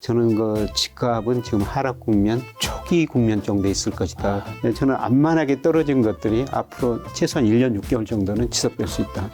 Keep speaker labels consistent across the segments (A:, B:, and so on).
A: 저는 그 집값은 지금 하락 국면, 초기 국면 정도에 있을 것이다. 저는 안만하게 떨어진 것들이 앞으로 최소한 1년 6개월 정도는 지속될 수 있다.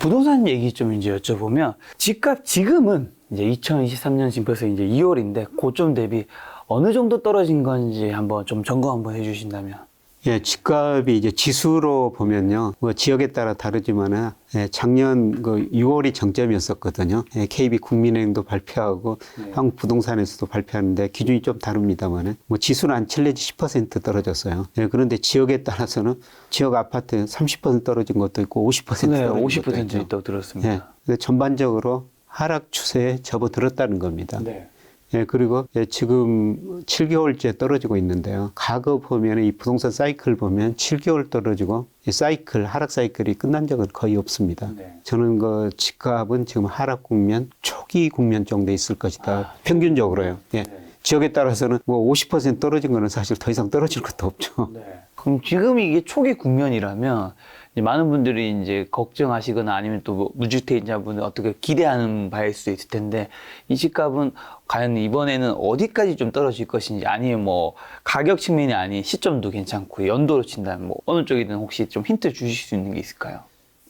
B: 부동산 얘기 좀 이제 여쭤보면, 집값 지금은 이제 2023년 지금 벌써 이제 2월인데 고점 대비 어느 정도 떨어진 건지 한번 좀 점검 한번 해주신다면.
A: 예, 집값이 이제 지수로 보면요, 뭐 지역에 따라 다르지만은, 예, 작년 그 6월이 정점이었었거든요. 예, KB 국민은행도 발표하고, 한국 부동산에서도 발표하는데 기준이 좀 다릅니다만은, 뭐 지수는 한 7 내지 10% 떨어졌어요. 예, 그런데 지역에 따라서는 지역 아파트 30% 떨어진 것도 있고, 50%
B: 네,
A: 떨어진
B: 50%
A: 것도 있죠.
B: 있다고 들었습니다.
A: 예, 근데 전반적으로 하락 추세에 접어들었다는 겁니다.
B: 네.
A: 예, 그리고 지금 7개월째 떨어지고 있는데요. 과거 보면 이 부동산 사이클 보면 7개월 떨어지고 이 사이클, 하락 사이클이 끝난 적은 거의 없습니다.
B: 네.
A: 저는 그 집값은 지금 하락 국면, 초기 국면 정도에 있을 것이다. 평균적으로요. 예. 지역에 따라서는 뭐 50% 떨어진 거는 사실 더 이상 떨어질 것도 없죠.
B: 그럼 지금 이게 초기 국면이라면 이제 많은 분들이 이제 걱정하시거나 아니면 또뭐 무주택자분들 어떻게 기대하는 바일 수도 있을 텐데, 이 집값은 과연 이번에는 어디까지 좀 떨어질 것인지, 아니면 뭐 가격 측면이 아닌 시점도 괜찮고 연도로 친다면 뭐 어느 쪽이든 혹시 좀 힌트 주실 수 있는 게 있을까요?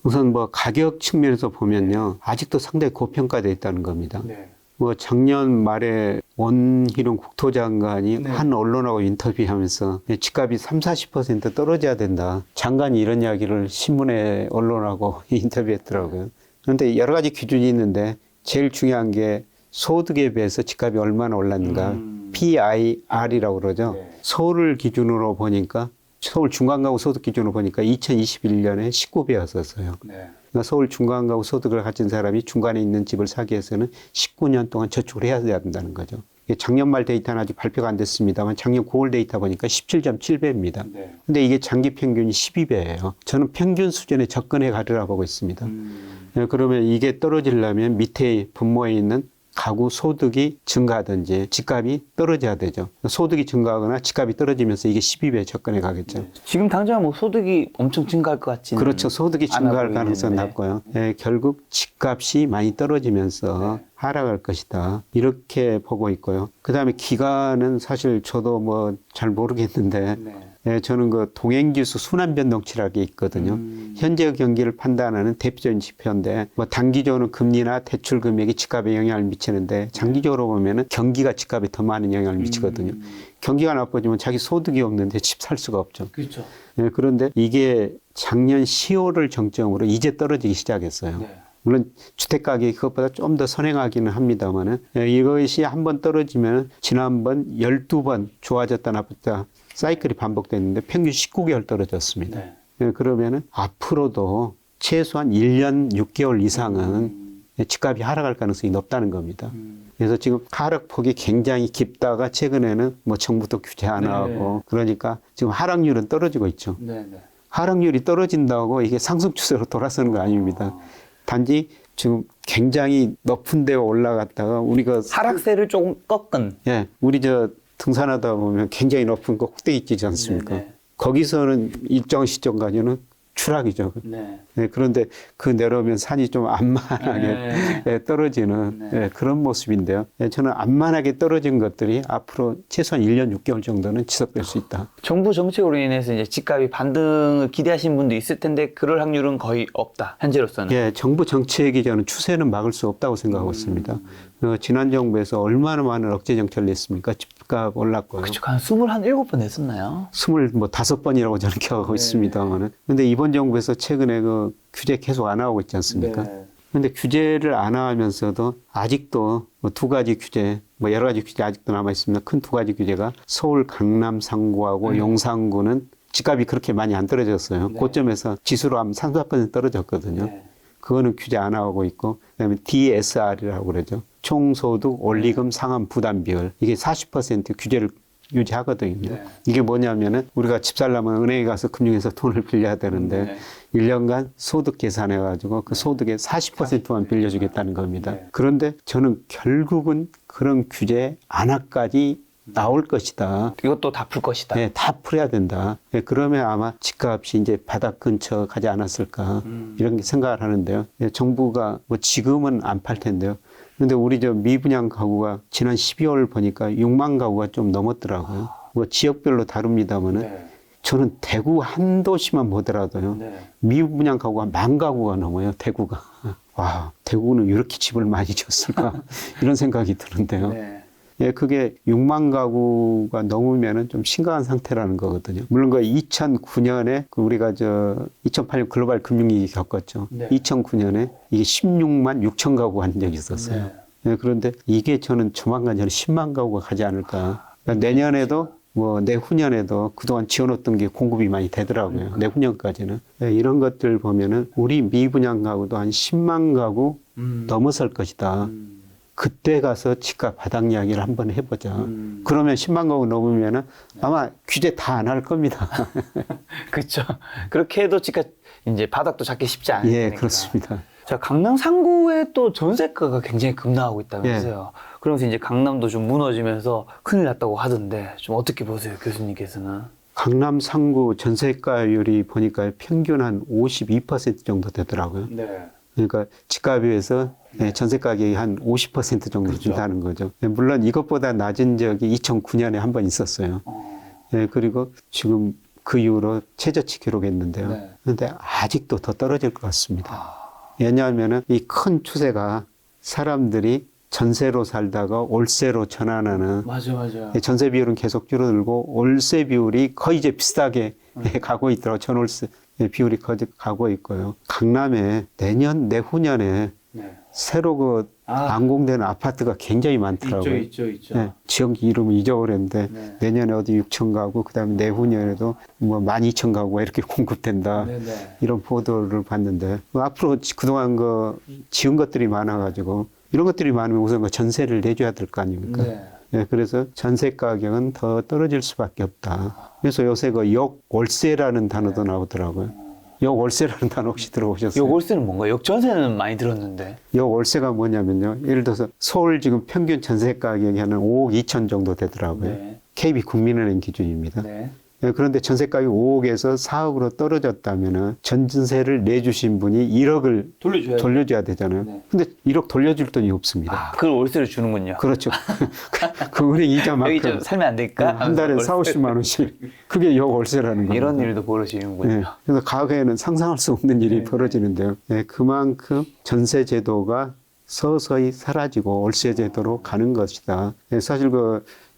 A: 우선 뭐 가격 측면에서 보면요. 아직도 상당히 고평가되어 있다는 겁니다. 뭐 작년 말에 원희룡 국토장관이 한 언론하고 인터뷰하면서 집값이 30-40% 떨어져야 된다. 장관이 이런 이야기를 신문에 언론하고 인터뷰했더라고요. 그런데 여러 가지 기준이 있는데 제일 중요한 게 소득에 비해서 집값이 얼마나 올랐는가. PIR이라고 그러죠. 서울을 기준으로 보니까, 서울 중간가구 소득 기준으로 보니까 2021년에 19배였었어요. 그러니까 서울 중간가구 소득을 가진 사람이 중간에 있는 집을 사기 위해서는 19년 동안 저축을 해야 된다는 거죠. 작년 말 데이터는 아직 발표가 안 됐습니다만 작년 9월 데이터 보니까 17.7배입니다. 근데 이게 장기 평균이 12배예요. 저는 평균 수준에 접근해 가리라 보고 있습니다. 그러면 이게 떨어지려면 밑에 분모에 있는 가구 소득이 증가하든지 집값이 떨어져야 되죠. 소득이 증가하거나 집값이 떨어지면서 이게 12배에 접근해 가겠죠.
B: 지금 당장 뭐 소득이 엄청 증가할 것 같지는,
A: 그렇죠. 소득이 증가할 가능성은
B: 보이는데.
A: 낮고요. 예, 결국 집값이 많이 떨어지면서 하락할 것이다. 이렇게 보고 있고요. 그 다음에 기간은 사실 저도 뭐 잘 모르겠는데, 예, 저는 그 동행지수 순환변동치라는 게 있거든요. 현재 경기를 판단하는 대표적인 지표인데, 뭐 단기적으로는 금리나 대출 금액이 집값에 영향을 미치는데, 장기적으로 보면은 경기가 집값에 더 많은 영향을 미치거든요. 경기가 나빠지면 자기 소득이 없는데 집 살 수가 없죠.
B: 그렇죠.
A: 예, 그런데 이게 작년 10월을 정점으로 이제 떨어지기 시작했어요. 물론 주택 가격이 그것보다 좀 더 선행하기는 합니다만은, 이것이 한번 떨어지면 지난번 12번 좋아졌다 나빴다 사이클이 반복됐는데 평균 19개월 떨어졌습니다. 그러면은 앞으로도 최소한 1년 6개월 이상은 집값이 하락할 가능성이 높다는 겁니다. 그래서 지금 하락폭이 굉장히 깊다가 최근에는 뭐 정부도 규제 안 하고, 그러니까 지금 하락률은 떨어지고 있죠. 하락률이 떨어진다고 이게 상승 추세로 돌아서는 거 아닙니다. 단지 지금 굉장히 높은 데 올라갔다가 우리가
B: 하락세를 조금 꺾은.
A: 예, 우리 저 등산하다 보면 굉장히 높은 거 꼭대기 있지 않습니까? 거기서는 일정 시점까지는 추락이죠. 예, 그런데 그 내려오면 산이 좀 안만하게 예, 떨어지는 예, 그런 모습인데요. 예, 저는 안만하게 떨어진 것들이 앞으로 최소한 1년 6개월 정도는 지속될 수 있다.
B: 정부 정책으로 인해서 이제 집값이 반등을 기대하시는 분도 있을 텐데 그럴 확률은 거의 없다, 현재로서는.
A: 예, 정부 정책이 저는 추세는 막을 수 없다고 생각하고 있습니다. 지난 정부에서 얼마나 많은 억제 정책을 냈습니까? 집값 올랐고요.
B: 그쵸, 한 27번 냈었나요?
A: 25번이라고 저는 기억하고 있습니다만은. 근데 이번 정부에서 최근에 그 규제 계속 안 하고 있지 않습니까? 근데 규제를 안 하면서도 아직도 뭐 두 가지 규제, 뭐 여러 가지 규제 아직도 남아 있습니다. 큰 두 가지 규제가 서울 강남 3구하고 용산구는 집값이 그렇게 많이 안 떨어졌어요. 고점에서 지수로 하면 3-4% 떨어졌거든요. 그거는 규제 안 하고 있고, 그다음에 DSR이라고 그러죠. 총소득 원리금 상환 부담 비율. 이게 40% 규제를 유지하거든요. 이게 뭐냐면은 우리가 집 살려면 은행에 가서 금융에서 돈을 빌려야 되는데 1년간 소득 계산해가지고 그 소득의 40%만 빌려주겠다는 겁니다. 그런데 저는 결국은 그런 규제 안하까지 나올 것이다.
B: 이것도 다 풀 것이다.
A: 네, 다 풀어야 된다. 네, 그러면 아마 집값이 이제 바닥 근처 가지 않았을까 이런 게 생각을 하는데요. 네, 정부가 뭐 지금은 안 팔 텐데요. 그런데 우리 저 미분양 가구가 지난 12월 보니까 6만 가구가 좀 넘었더라고요. 뭐 지역별로 다릅니다만은
B: 네.
A: 저는 대구 한 도시만 보더라도요.
B: 네.
A: 미분양 가구가 10,000 가구가 넘어요. 대구가. 와, 대구는 이렇게 집을 많이 지었을까 이런 생각이 드는데요.
B: 네.
A: 예, 그게 6만 가구가 넘으면은 좀 심각한 상태라는 거거든요. 물론 그 2009년에 우리가 2008년 글로벌 금융위기 겪었죠.
B: 네.
A: 2009년에 이게 16만 6천 가구가 한 적이 있었어요.
B: 네.
A: 예, 그런데 이게 저는 조만간 10만 가구가 가지 않을까. 그러니까 내년에도 뭐 내후년에도 그동안 지어놓던 게 공급이 많이 되더라고요. 내후년까지는. 예, 이런 것들 보면은 우리 미분양 가구도 한 10만 가구 넘어설 것이다. 그때 가서 집값 바닥 이야기를 한번 해보자. 그러면 10만 가구 넘으면은 아마 규제 다 안 할 겁니다.
B: 그렇죠. 그렇게 해도 집값 이제 바닥도 잡기 쉽지 않으니까.
A: 예, 그렇습니다.
B: 자, 강남 상구에 또 전세가가 굉장히 급락하고 있다면서요. 그러면서 이제 강남도 좀 무너지면서 큰일 났다고 하던데 좀 어떻게 보세요, 교수님께서는?
A: 강남 상구 전세가율이 보니까 평균 한 52% 정도 되더라고요.
B: 네.
A: 그러니까 집값에 비해서 전세 가격이 한 50% 정도
B: 그렇죠.
A: 준다는 거죠. 물론 이것보다 낮은 적이 2009년에 한 번 있었어요. 예, 그리고 지금 그 이후로 최저치 기록했는데요.
B: 네.
A: 그런데 아직도 더 떨어질 것 같습니다.
B: 아,
A: 왜냐하면 이 큰 추세가 사람들이 전세로 살다가 월세로 전환하는
B: 맞아.
A: 전세 비율은 계속 줄어들고 월세 비율이 거의 이제 비슷하게 가고 있더라고요. 전월세 비율이 거의 가고 있고요. 강남에 내년, 내후년에
B: 네.
A: 새로 완공되는 아파트가 굉장히 많더라고요.
B: 있죠.
A: 네, 지역 이름은 잊어버렸는데
B: 네.
A: 내년에 어디 6천 가구, 그다음에 내후년에도 뭐 12,000 가구가 이렇게 공급된다.
B: 네네.
A: 이런 보도를 봤는데 앞으로 그동안 지은 것들이 많아가지고 이런 것들이 많으면 우선 전세를 내줘야 될 거 아닙니까?
B: 네.
A: 네, 그래서 전세 가격은 더 떨어질 수밖에 없다. 그래서 요새 역월세라는 단어도 나오더라고요. 역월세라는 단어 혹시 들어보셨어요?
B: 역월세는 뭔가요? 역전세는 많이 들었는데.
A: 역월세가 뭐냐면요. 예를 들어서 서울 지금 평균 전세 가격이 한 5억 2천 정도 되더라고요.
B: 네.
A: KB 국민은행 기준입니다.
B: 네.
A: 그런데 전세 가격이 5억에서 4억으로 떨어졌다면은 전세를 내주신 분이 1억을 돌려줘야 되잖아요.
B: 네.
A: 근데 1억 돌려줄 돈이 없습니다.
B: 아, 그걸 월세를 주는군요.
A: 그렇죠. 그 은행
B: 여기
A: 이자만큼
B: 좀 살면 안 될까?
A: 한 달에 4, 50만 원씩. 그게 역월세라는 겁니다.
B: 이런 일도 벌어지는군요.
A: 네. 그래서 과거에는 상상할 수 없는 일이
B: 네.
A: 벌어지는데요. 네, 그만큼 전세 제도가 서서히 사라지고 월세 제도로 가는 것이다. 네, 사실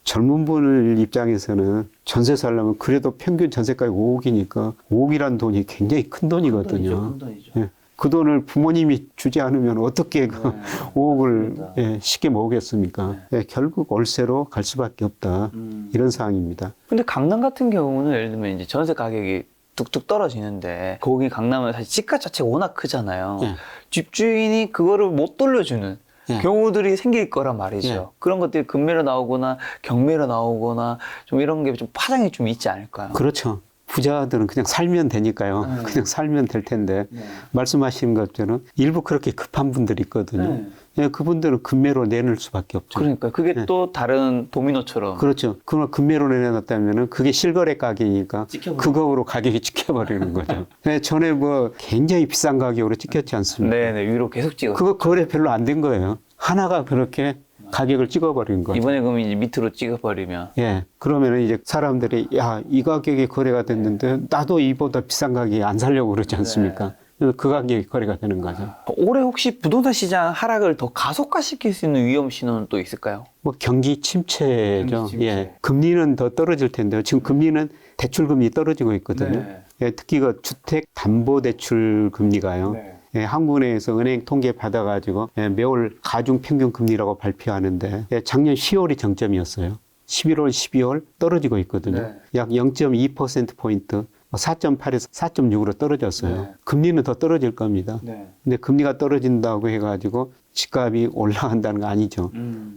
A: 젊은 분들 입장에서는 전세 살려면 그래도 평균 전세가가 5억이니까 5억이라는 돈이 굉장히 큰 돈이거든요.
B: 큰 돈이죠.
A: 예, 그 돈을 부모님이 주지 않으면 어떻게 5억을 예, 쉽게 모으겠습니까? 예, 결국 월세로 갈 수밖에 없다. 이런 상황입니다.
B: 근데 강남 같은 경우는 예를 들면 이제 전세 가격이 뚝뚝 떨어지는데 거기 강남은 사실 집값 자체가 워낙 크잖아요.
A: 예.
B: 집주인이 그거를 못 돌려주는
A: 예.
B: 경우들이 생길 거란 말이죠.
A: 예.
B: 그런 것들이 금매로 나오거나 경매로 나오거나 좀 이런 게 좀 파장이 좀 있지 않을까요?
A: 그렇죠. 부자들은 그냥 살면 되니까요.
B: 네.
A: 그냥 살면 될 텐데
B: 네.
A: 말씀하시는 것처럼 일부 그렇게 급한 분들이 있거든요.
B: 네.
A: 예, 그분들은 금매로 내놓을 수밖에 없죠.
B: 그러니까 그게
A: 네.
B: 또 다른 도미노처럼
A: 그렇죠. 그걸 금매로 내놨다면은 그게 실거래 가격이니까
B: 찍혀버려.
A: 그거로 가격이 찍혀버리는 거죠. 네, 전에 굉장히 비싼 가격으로 찍혔지 않습니까?
B: 네네 위로 계속 찍어.
A: 그거 거래 별로 안 된 거예요. 하나가 그렇게 가격을 찍어버린 거죠.
B: 이번에 그러면 이제 밑으로 찍어버리면
A: 예. 그러면은 이제 사람들이 야, 이 가격에 거래가 됐는데 나도 이보다 비싼 가격에 안 살려고 그러지 않습니까? 그래서 그 가격이 거래가 되는 거죠.
B: 올해 혹시 부동산 시장 하락을 더 가속화시킬 수 있는 위험 신호는 또 있을까요?
A: 경기 침체죠.
B: 경기 침체.
A: 예. 금리는 더 떨어질 텐데요. 지금 금리는 대출 금리 떨어지고 있거든요.
B: 네.
A: 예, 특히 주택 담보 대출 금리가요.
B: 네.
A: 예, 한국은행에서 은행 통계 받아가지고 매월 가중 평균 금리라고 발표하는데 작년 10월이 정점이었어요. 11월, 12월 떨어지고 있거든요.
B: 네.
A: 약 0.2%포인트, 4.8에서 4.6으로 떨어졌어요.
B: 네.
A: 금리는 더 떨어질 겁니다.
B: 네.
A: 근데 금리가 떨어진다고 해가지고 집값이 올라간다는 거 아니죠.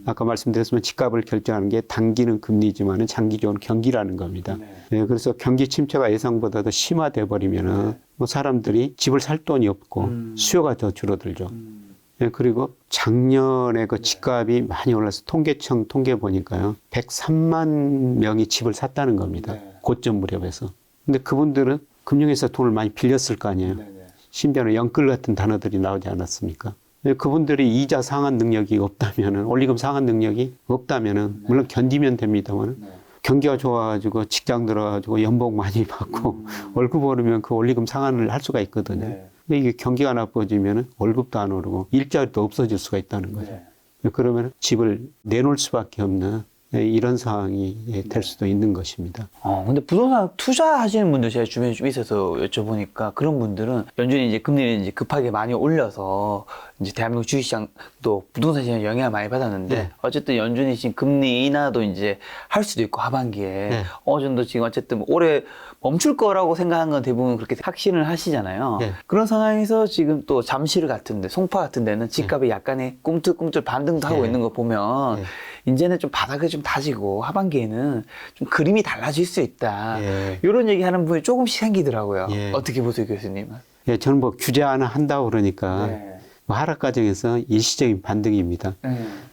A: 아까 말씀드렸지만 집값을 결정하는 게 단기는 금리지만 장기적으로는 경기라는 겁니다.
B: 네.
A: 네, 그래서 경기 침체가 예상보다 더 심화돼 버리면은 사람들이 집을 살 돈이 없고 수요가 더 줄어들죠. 예, 그리고 작년에 그 집값이 많이 올라서 통계청 통계 보니까요. 103만 명이 집을 샀다는 겁니다. 고점 무렵에서. 근데 그분들은 금융에서 돈을 많이 빌렸을 거 아니에요. 심지어는 영끌 같은 단어들이 나오지 않았습니까? 그분들이 이자 상환 능력이 없다면은, 원리금 상환 능력이 없다면은, 물론 견디면 됩니다만, 경기가 좋아가지고 직장 들어가지고 연봉 많이 받고 월급 오르면 그 원리금 상환을 할 수가 있거든요. 근데 이게 경기가 나빠지면은 월급도 안 오르고 일자리도 없어질 수가 있다는 거죠. 그러면 집을 내놓을 수밖에 없는 이런 상황이 될 수도 있는 것입니다.
B: 근데 부동산 투자하시는 분들 제가 주변에 좀 있어서 여쭤보니까 그런 분들은 연준이 이제 금리를 이제 급하게 많이 올려서 이제 대한민국 주식시장도 부동산 시장에 영향을 많이 받았는데
A: 네.
B: 어쨌든 연준이 지금 금리 인하도 이제 할 수도 있고 하반기에
A: 네.
B: 어느 정도 지금 어쨌든 올해 멈출 거라고 생각한 건 대부분 그렇게 확신을 하시잖아요.
A: 네.
B: 그런 상황에서 지금 또 잠실 같은데 송파 같은 데는 집값이 약간의 꿈틀꿈틀 반등도 하고
A: 네.
B: 있는 거 보면
A: 네.
B: 이제는 좀 바닥을 좀 다지고 하반기에는 좀 그림이 달라질 수 있다.
A: 예.
B: 이런 얘기 하는 분이 조금씩 생기더라고요.
A: 예.
B: 어떻게 보세요, 교수님은?
A: 예, 저는 뭐 규제 하나 한다고 그러니까
B: 네.
A: 뭐 하락 과정에서 일시적인 반등입니다.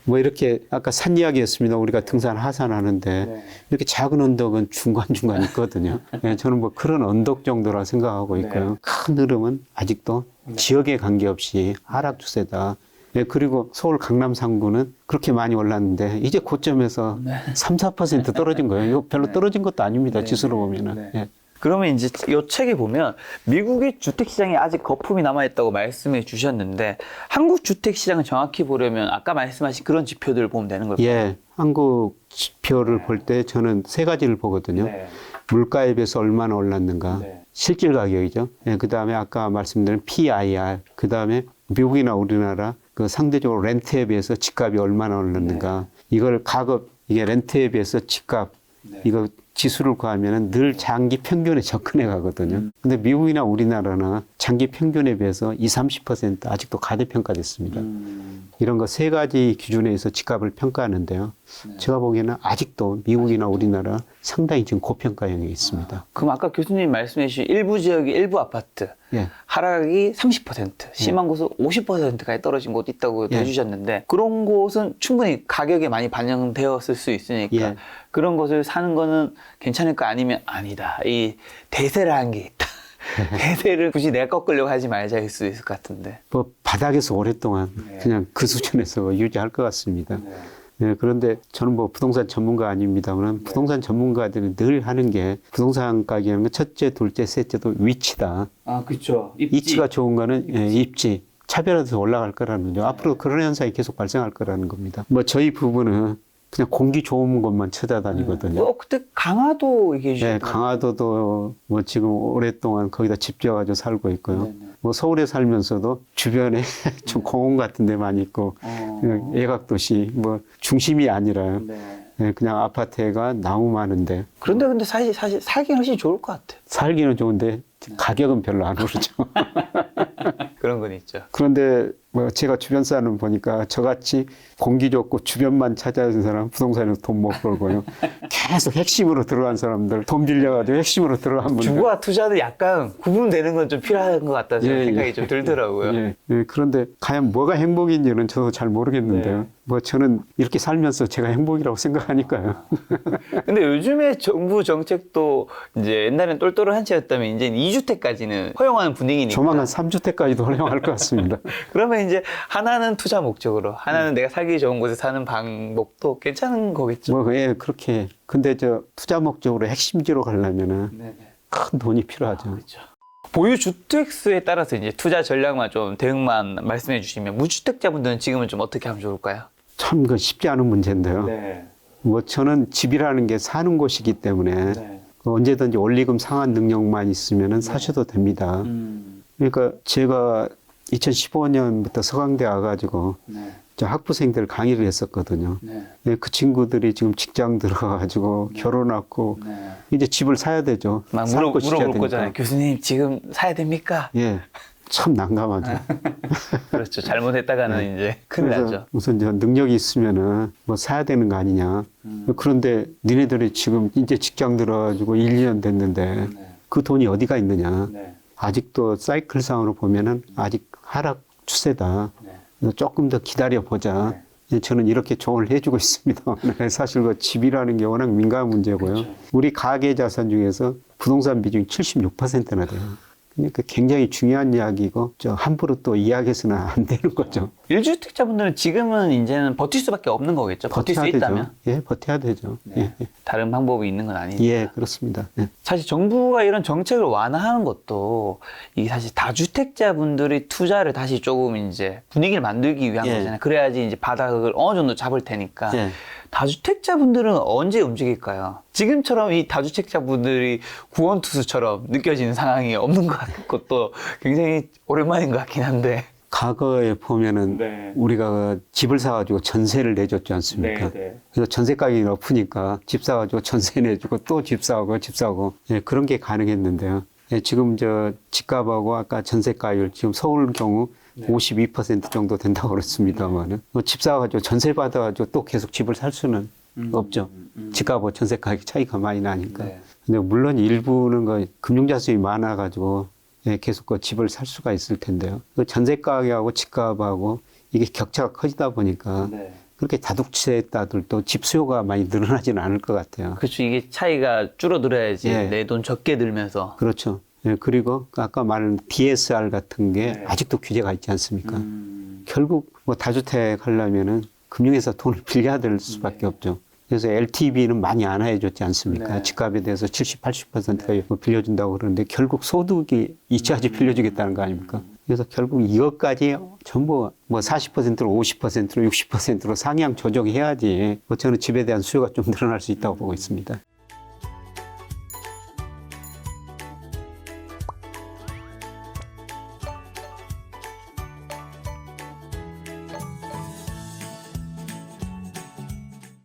A: 뭐 이렇게 아까 산 이야기였습니다. 우리가 등산 하산하는데 이렇게 작은 언덕은 중간중간 있거든요. 예, 저는 뭐 그런 언덕 정도라 생각하고 있고요. 큰 흐름은 아직도 지역에 관계없이 하락 추세다. 예, 그리고 서울 강남 상구는 그렇게 많이 올랐는데 이제 고점에서 3, 4% 떨어진 거예요. 이거 별로 떨어진 것도 아닙니다. 지수로 보면은. 예.
B: 그러면 이제 이 책에 보면 미국의 주택시장에 아직 거품이 남아있다고 말씀해 주셨는데 한국 주택시장을 정확히 보려면 아까 말씀하신 그런 지표들을 보면 되는 걸까요?
A: 예, 한국 지표를 볼 때 저는 세 가지를 보거든요. 물가에 비해서 얼마나 올랐는가, 실질 가격이죠. 예, 그 다음에 아까 말씀드린 PIR, 그 다음에 미국이나 우리나라 그 상대적으로 렌트에 비해서 집값이 얼마나 올랐는가. 이걸 가급, 이게 렌트에 비해서 집값, 이거 지수를 구하면은 늘 장기 평균에 접근해 가거든요. 근데 미국이나 우리나라는 장기 평균에 비해서 20, 30% 아직도 가대평가됐습니다. 이런 거 세 가지 기준에서 집값을 평가하는데요. 제가 보기에는 아직도 미국이나 우리나라 상당히 지금 고평가 영역이 있습니다.
B: 그럼 아까 교수님 말씀해 주신 일부 지역의 일부 아파트
A: 예.
B: 하락이 30%, 심한 곳은 50%까지 떨어진 곳 있다고
A: 예.
B: 해주셨는데 그런 곳은 충분히 가격에 많이 반영되었을 수 있으니까
A: 예.
B: 그런 것을 사는 거는 괜찮을까 아니면 아니다. 이 대세라는 게 있다. 대세를 굳이 내가 꺾으려고 하지 말자 할 수 있을 것 같은데.
A: 뭐 바닥에서 오랫동안 그냥 그 수준에서 유지할 것 같습니다. 네, 그런데 저는 뭐 부동산 전문가 아닙니다만 부동산 전문가들이 늘 하는 게 부동산 가격은 첫째, 둘째, 셋째도 위치다.
B: 아, 그렇죠.
A: 위치가 좋은 거는 입지. 차별화돼서 올라갈 거라는 거죠. 앞으로 그런 현상이 계속 발생할 거라는 겁니다. 뭐 저희 부부는 그냥 공기 좋은 곳만 찾아다니거든요.
B: 그때 강화도 얘기해 주셨죠.
A: 네, 강화도도 뭐 지금 오랫동안 거기다 집 지어가지고 살고 있고요. 뭐 서울에 살면서도 주변에 좀 공원 같은 데 많이 있고 그냥 외곽도시 뭐 중심이 아니라요. 네, 그냥 아파트가 나무 많은데.
B: 그런데 근데 사실 살기는 훨씬 좋을 것 같아.
A: 살기는 좋은데 가격은 별로 안 오르죠.
B: 그런 건 있죠.
A: 그런데 뭐 제가 주변 사람 보니까 저같이 공기 좋고 주변만 찾아다니는 사람 부동산에서 돈 못 벌고요. 계속 핵심으로 들어간 사람들 돈 빌려가지고 핵심으로 들어간 분들.
B: 주거와 투자도 약간 구분되는 건 좀 필요한 것 같다는 생각이 좀 들더라고요.
A: 예, 그런데 과연 뭐가 행복인지는 저도 잘 모르겠는데요. 뭐 저는 이렇게 살면서 제가 행복이라고 생각하니까요.
B: 근데 요즘에 정부 정책도 이제 옛날엔 똘똘한 채였다면 이제 2주택까지는 허용하는 분위기니까.
A: 조만간 3주택까지도 허용할 것 같습니다.
B: 그러면 이제 하나는 투자 목적으로, 하나는 내가 살기 좋은 곳에 사는 방법도 괜찮은 거겠죠.
A: 뭐, 예, 그렇게. 근데 저 투자 목적으로 핵심지로 가려면은 큰 돈이 필요하죠.
B: 그렇죠. 보유 주택수에 따라서 이제 투자 전략만 좀 대응만 말씀해 주시면 무주택자분들은 지금은 좀 어떻게 하면 좋을까요?
A: 참 그 쉽지 않은 문제인데요. 뭐 저는 집이라는 게 사는 곳이기 때문에 언제든지 원리금 상환 능력만 있으면은 사셔도 됩니다. 그러니까 제가 2015년부터 서강대 와가지고 저 학부생들 강의를 했었거든요. 네, 그 친구들이 지금 직장 들어가가지고 결혼하고 이제 집을 사야 되죠.
B: 막
A: 살 곳 있어야
B: 물어볼
A: 되니까.
B: 거잖아요. 교수님 지금 사야 됩니까?
A: 예, 참 난감하죠.
B: 그렇죠. 잘못했다가는 이제 큰일
A: 그래서
B: 나죠.
A: 우선 저 능력이 있으면은 뭐 사야 되는 거 아니냐. 그런데 니네들이 지금 이제 직장 들어가지고 1, 2년 됐는데 그 돈이 어디가 있느냐. 아직도 사이클상으로 보면은 아직 하락 추세다. 조금 더 기다려보자. 저는 이렇게 조언을 해주고 있습니다. 사실 그 집이라는 게 워낙 민감한 문제고요.
B: 그렇죠.
A: 우리 가계 자산 중에서 부동산 비중이 76%나 돼요. 그러니까 굉장히 중요한 이야기고 함부로 또 이야기해서는 안 되는 거죠.
B: 1주택자분들은 지금은 이제는 버틸 수밖에 없는 거겠죠. 버틸 수
A: 버텨야
B: 있다면.
A: 되죠. 예, 버텨야 되죠.
B: 네.
A: 예,
B: 다른 방법이 있는 건 아니니까.
A: 예, 그렇습니다. 예.
B: 사실 정부가 이런 정책을 완화하는 것도 이 사실 다주택자분들이 투자를 다시 조금 이제 분위기를 만들기 위한
A: 예.
B: 거잖아요. 그래야지 이제 바닥을 어느 정도 잡을 테니까.
A: 예.
B: 다주택자분들은 언제 움직일까요? 지금처럼 이 다주택자분들이 구원투수처럼 느껴지는 상황이 없는 것 같고 굉장히 오랜만인 것 같긴 한데.
A: 과거에 보면은
B: 네.
A: 우리가 집을 사가지고 전세를 내줬지 않습니까? 그래서 전세 가격이 높으니까 집 사가지고 전세 내주고 또 집 사고 예, 그런 게 가능했는데요. 예, 지금 집값하고 아까 전세가율 지금 서울 경우 52% 정도 된다고 그랬습니다만은 집 사가지고 전세 받아가지고 또 계속 집을 살 수는 없죠. 집값하고 전세 가격 차이가 많이 나니까.
B: 네.
A: 근데 물론 일부는 금융자금이 많아가지고 예, 계속 그 집을 살 수가 있을 텐데요. 그 전세 가격하고 집값하고 이게 격차가 커지다 보니까 그렇게 다주택자들도 집 수요가 많이 늘어나지는 않을 것 같아요.
B: 그렇죠. 이게 차이가 줄어들어야지
A: 예.
B: 내 돈 적게 들면서.
A: 그렇죠. 예, 그리고 아까 말한 DSR 같은 게 아직도 규제가 있지 않습니까? 결국 다주택 하려면은 금융에서 돈을 빌려야 될 수밖에 없죠. 그래서 LTV는 많이 안 해줬지 않습니까?
B: 네.
A: 집값에 대해서 70, 80%가 빌려준다고 그러는데 결국 소득이 있어야지 빌려주겠다는 거 아닙니까? 그래서 결국 이것까지 전부 40%로 50%로 60%로 상향 조정해야지 저는 집에 대한 수요가 좀 늘어날 수 있다고 보고 있습니다.